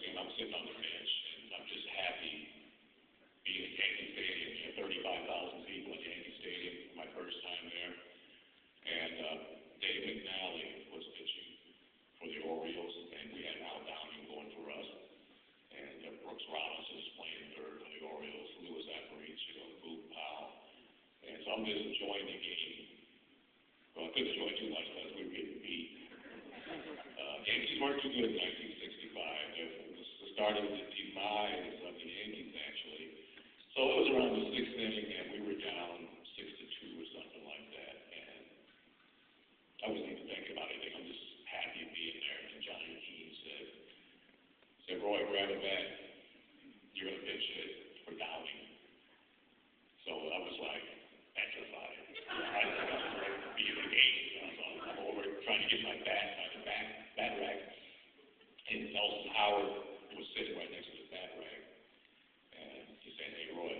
game, I'm sitting on the bench, and I'm just happy being at Yankee Stadium. You know, 35,000 people at Yankee Stadium, my first time there. And Dave McNally was pitching for the Orioles, and we had Al Downing going for us. And Brooks Robinson is playing third for the Orioles, Louis Aparicio, Boog Powell. And so I'm just enjoying the game. Well, I couldn't enjoy too much because we were getting beat. Yankees weren't too good in 1965. It was the start of the demise of the Yankees, actually. So it was around the sixth inning, and we were down 6-2 or something like that. And I wasn't even thinking about anything. I'm just happy being there. And Johnny Keane said, Roy, grab a bat. You're going to pitch it for Downing. So I was like petrified. I was be in the game. I'm over trying to get my bat by the bat rack. And Nelson Howard was sitting right next to the bat rack. And he said, hey, Roy,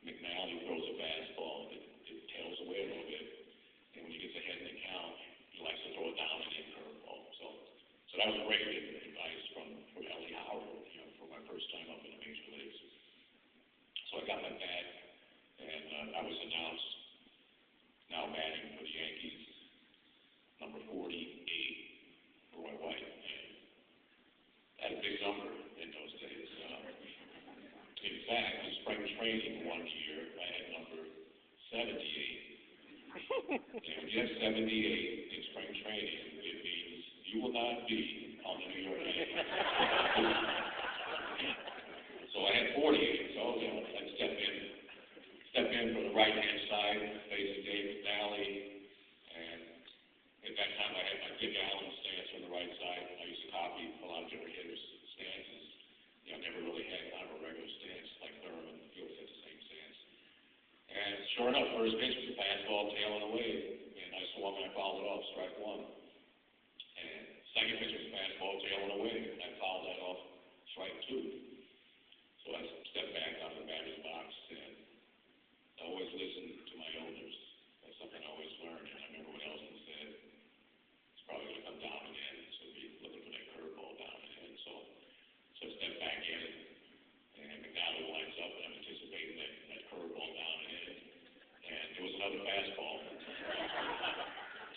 McNally throws a fastball. It tails away a little bit. And when he gets ahead in the count, he likes to throw it down and hit curveball. So that was great advice from Ellie Howard, you know, for my first time up in the major leagues. So I got my bat, and I was announced now batting for the Yankees, number 48, Roy White. And that's a big number in those days. In fact, in spring training one year, I had number 78. And when you have 78 in spring training, it means you will not be on the New York Yankees. So I had 48, so you know, I'd step in from the right-hand side, facing Dave McNally, and at that time I had my Dick Allen stance on the right side. I used to copy a lot of different hitters' stances. You know, I never really had kind of a regular stance like Thurman. He always had the same stance. And sure enough, first pitch was a fastball tailing away, and I swung and I fouled it off, strike one. And second pitch was a fastball tailing away, and I fouled that off, strike two. So I stepped back out of the batter's box, and I always listen to my elders. That's something I always learned, and I remember what Elson said. It's probably going to come down again, so be looking for that curveball down again. So I stepped back in, and McNally lines up, and I'm anticipating that curveball down and in. And there was another fastball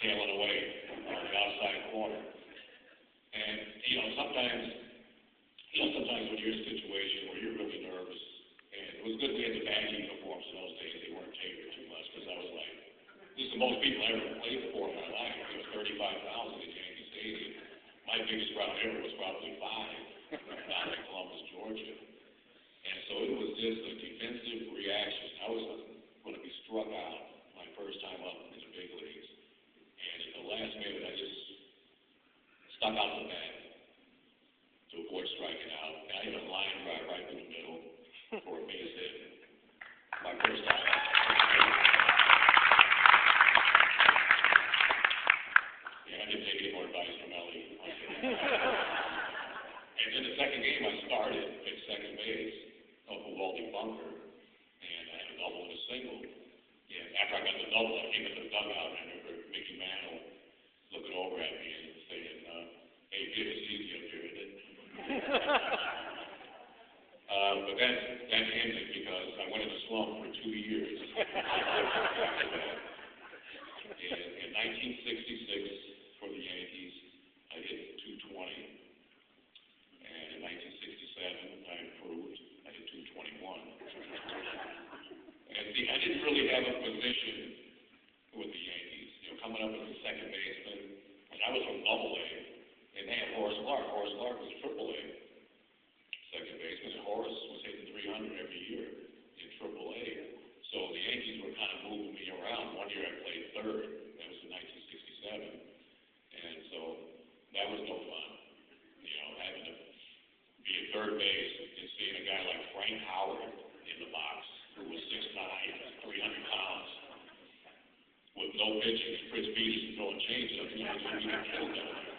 tailing away on the outside corner. And, you know, sometimes when you're in a situation where you're really nervous, and it was good we had the bag uniforms in those days. They weren't tapered too much because I was like, this is the most people I ever played for in my life. It was 35,000 at Yankee Stadium. My biggest crowd ever was probably 5 down in Columbus, Georgia. And so it was just a defensive reaction. I was going to be struck out my first time up in the big leagues. And at the last minute, I just stuck out the bat to avoid striking out. And I hit a line drive right through the middle for a base hit. My first time. Yeah, I didn't take any more advice from Ellie. And then the second game, I started at second base of a Waldy bunker, and I had a double and a single. And after I got the double, I came into the dugout, and I remember Mickey Mantle looking over at me and saying, hey, kid, it's easy up here, isn't it? But that ended because I went in a slump for 2 years. In 1966, for the Yankees, I hit 220. And in 1967, I improved. I hit 221. And see, I didn't really have a position with the Yankees. You know, coming up as a second baseman, and I was from Double-A, and they had Horace Clark. Horace Clark was Triple-A second baseman, and Horace was hitting 300 every year in Triple-A. So the Yankees were kind of moving me around. One year I played third. That was in 1967. And so that was no fun. You know, having to be at third base and seeing a guy like Frank Howard in the box, who was 6'9", 300 pounds, with no pitching, and Fritz Peterson throwing changeups. You know, you didn't kill that.